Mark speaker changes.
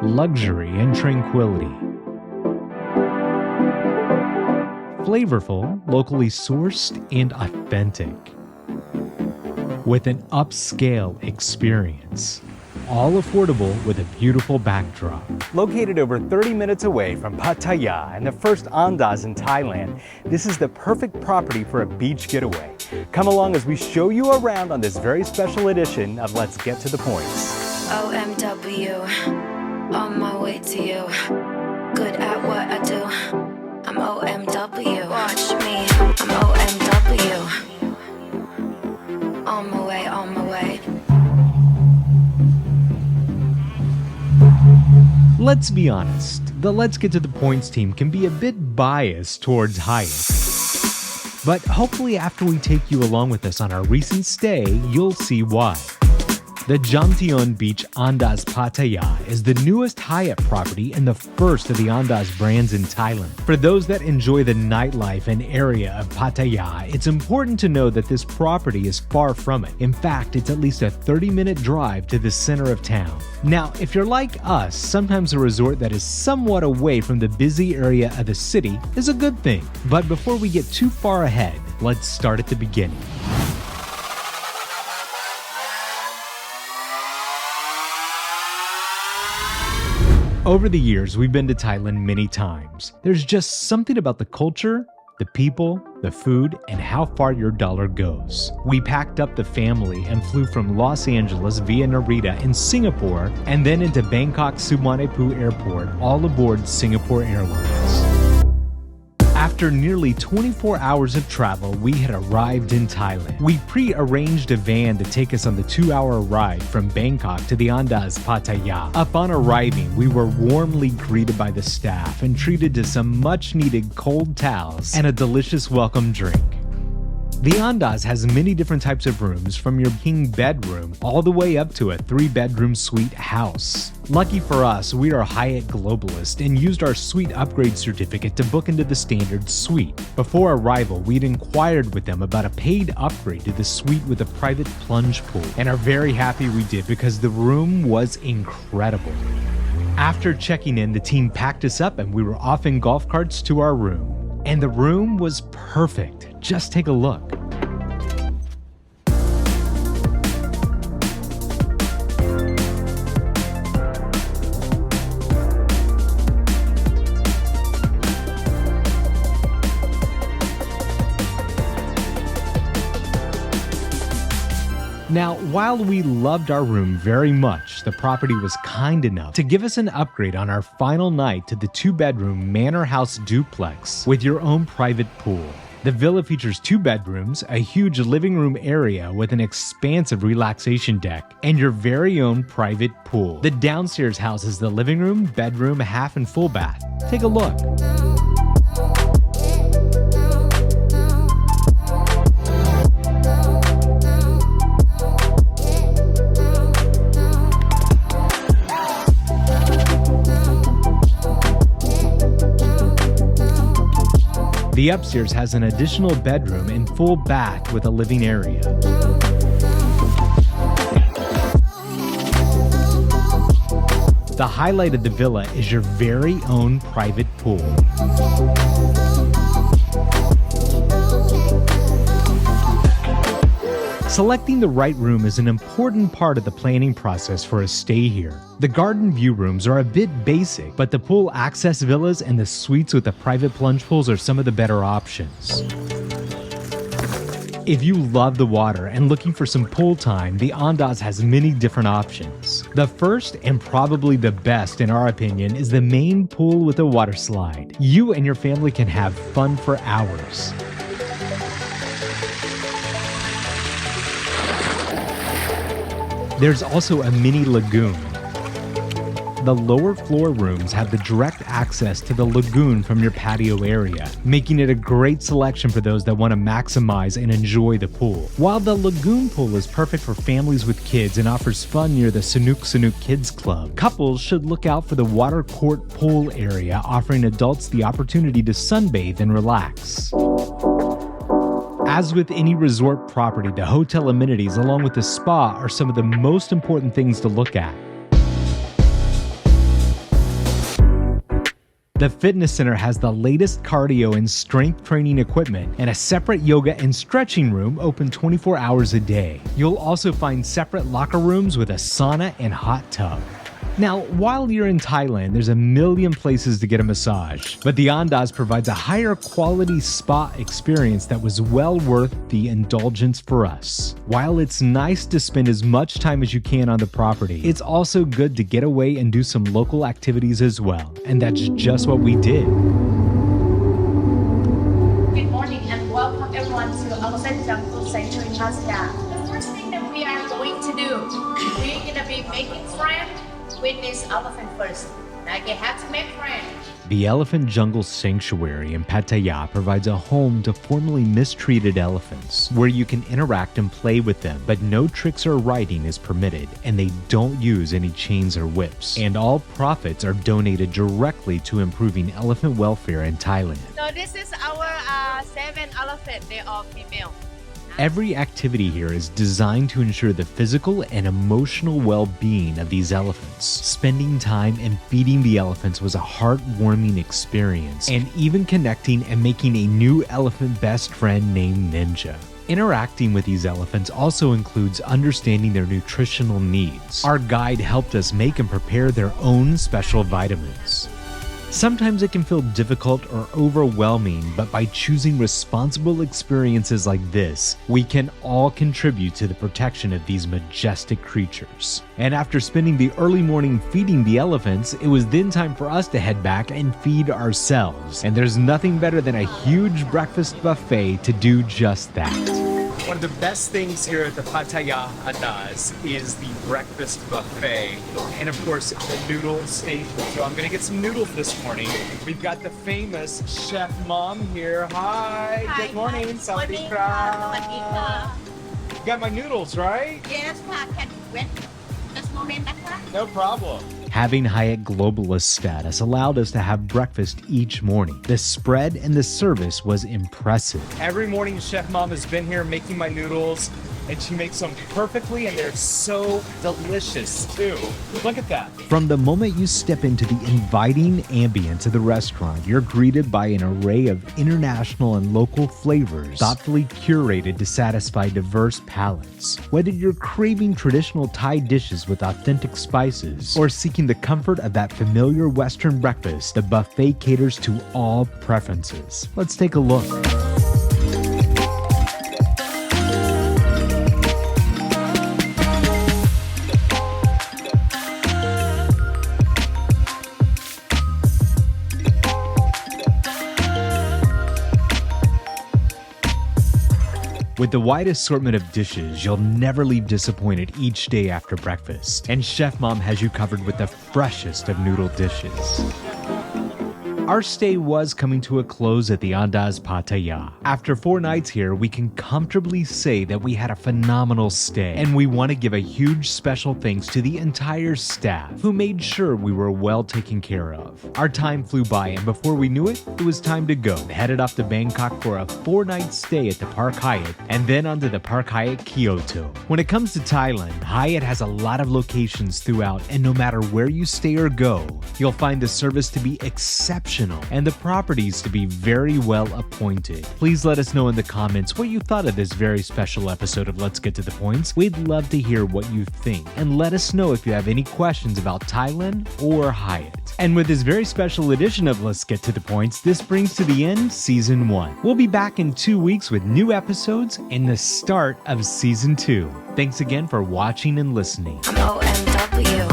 Speaker 1: luxury, and tranquility. Flavorful, locally sourced, and authentic. With an upscale experience. All affordable with a beautiful backdrop. Located over 30 minutes away from Pattaya and the first Andaz in Thailand, this is the perfect property for a beach getaway. Come along as we show you around on this very special edition of Let's Get to the Points.
Speaker 2: OMW, on my way to you. Good at what I do. I'm OMW. Watch me, I'm OMW. On my way, on my way.
Speaker 1: Let's be honest, the Let's Get to the Points team can be a bit biased towards Hyatt. But hopefully after we take you along with us on our recent stay, you'll see why. The Jamtion Beach Andaz Pattaya is the newest Hyatt property and the first of the Andaz brands in Thailand. For those that enjoy the nightlife and area of Pattaya, it's important to know that this property is far from it. In fact, it's at least a 30-minute drive to the center of town. Now, if you're like us, sometimes a resort that is somewhat away from the busy area of the city is a good thing. But before we get too far ahead, let's start at the beginning. Over the years, we've been to Thailand many times. There's just something about the culture, the people, the food, and how far your dollar goes. We packed up the family and flew from Los Angeles via Narita in Singapore and then into Bangkok Suvarnabhumi Airport, all aboard Singapore Airlines. After nearly 24 hours of travel, we had arrived in Thailand. We pre-arranged a van to take us on the 2-hour ride from Bangkok to the Andaz Pattaya. Upon arriving, we were warmly greeted by the staff and treated to some much-needed cold towels and a delicious welcome drink. The Andaz has many different types of rooms, from your king bedroom all the way up to a 3-bedroom suite house. Lucky for us, we are Hyatt Globalist and used our suite upgrade certificate to book into the standard suite. Before arrival, we'd inquired with them about a paid upgrade to the suite with a private plunge pool, and are very happy we did because the room was incredible. After checking in, the team packed us up and we were off in golf carts to our room. And the room was perfect. Just take a look. Now, while we loved our room very much, the property was kind enough to give us an upgrade on our final night to the 2-bedroom Manor house duplex with your own private pool. The villa features 2 bedrooms, a huge living room area with an expansive relaxation deck, and your very own private pool. The downstairs houses the living room, bedroom, half and full bath. Take a look. The upstairs has an additional bedroom and full bath with a living area. The highlight of the villa is your very own private pool. Selecting the right room is an important part of the planning process for a stay here. The garden view rooms are a bit basic, but the pool access villas and the suites with the private plunge pools are some of the better options. If you love the water and looking for some pool time, the Andaz has many different options. The first, and probably the best in our opinion, is the main pool with a water slide. You and your family can have fun for hours. There's also a mini lagoon. The lower floor rooms have the direct access to the lagoon from your patio area, making it a great selection for those that want to maximize and enjoy the pool. While the lagoon pool is perfect for families with kids and offers fun near the Sanuk Kids Club, couples should look out for the water court pool area, offering adults the opportunity to sunbathe and relax. As with any resort property, the hotel amenities along with the spa are some of the most important things to look at. The fitness center has the latest cardio and strength training equipment and a separate yoga and stretching room open 24 hours a day. You'll also find separate locker rooms with a sauna and hot tub. Now, while you're in Thailand, there's a million places to get a massage, but the Andaz provides a higher quality spa experience that was well worth the indulgence for us. While it's nice to spend as much time as you can on the property, it's also good to get away and do some local activities as well, and that's just what we did.
Speaker 3: Good morning and welcome everyone to Elephant Jungle Sanctuary Pattaya. The first thing that we are going to do, we're going to be making friends with this elephant first. Now you have to make friends.
Speaker 1: The Elephant Jungle Sanctuary in Pattaya provides a home to formerly mistreated elephants, where you can interact and play with them, but no tricks or riding is permitted, and they don't use any chains or whips. And all profits are donated directly to improving elephant welfare in Thailand.
Speaker 3: So this is our 7 elephant. They are female.
Speaker 1: Every activity here is designed to ensure the physical and emotional well-being of these elephants. Spending time and feeding the elephants was a heartwarming experience, and even connecting and making a new elephant best friend named Ninja. Interacting with these elephants also includes understanding their nutritional needs. Our guide helped us make and prepare their own special vitamins. Sometimes it can feel difficult or overwhelming, but by choosing responsible experiences like this, we can all contribute to the protection of these majestic creatures. And after spending the early morning feeding the elephants, it was then time for us to head back and feed ourselves. And there's nothing better than a huge breakfast buffet to do just that.
Speaker 4: One of the best things here at the Pattaya Andaz is the breakfast buffet, and of course the noodle station. So I'm gonna get some noodles this morning. We've got the famous Chef Mom here. Hi, good morning. Sawadee krap. Got my noodles, right?
Speaker 3: Yes, can you wait just moment?
Speaker 4: No problem.
Speaker 1: Having Hyatt Globalist status allowed us to have breakfast each morning. The spread and the service was impressive.
Speaker 4: Every morning Chef Mom has been here making my noodles, and she makes them perfectly, and they're so delicious too. Look at that.
Speaker 1: From the moment you step into the inviting ambience of the restaurant, you're greeted by an array of international and local flavors, thoughtfully curated to satisfy diverse palates. Whether you're craving traditional Thai dishes with authentic spices, or seeking the comfort of that familiar Western breakfast, the buffet caters to all preferences. Let's take a look. With the wide assortment of dishes, you'll never leave disappointed each day after breakfast. And Chef Mom has you covered with the freshest of noodle dishes. Our stay was coming to a close at the Andaz Pattaya. After 4 nights here, we can comfortably say that we had a phenomenal stay, and we want to give a huge special thanks to the entire staff who made sure we were well taken care of. Our time flew by, and before we knew it, it was time to go. Headed off to Bangkok for a 4-night stay at the Park Hyatt, and then onto the Park Hyatt Kyoto. When it comes to Thailand, Hyatt has a lot of locations throughout, and no matter where you stay or go, you'll find the service to be exceptional and the properties to be very well appointed. Please let us know in the comments what you thought of this very special episode of Let's Get to the Points. We'd love to hear what you think, and let us know if you have any questions about Thailand or Hyatt. And with this very special edition of Let's Get to the Points, this brings to the end Season 1. We'll be back in 2 weeks with new episodes and the start of Season 2. Thanks again for watching and listening.
Speaker 2: I'm OMW.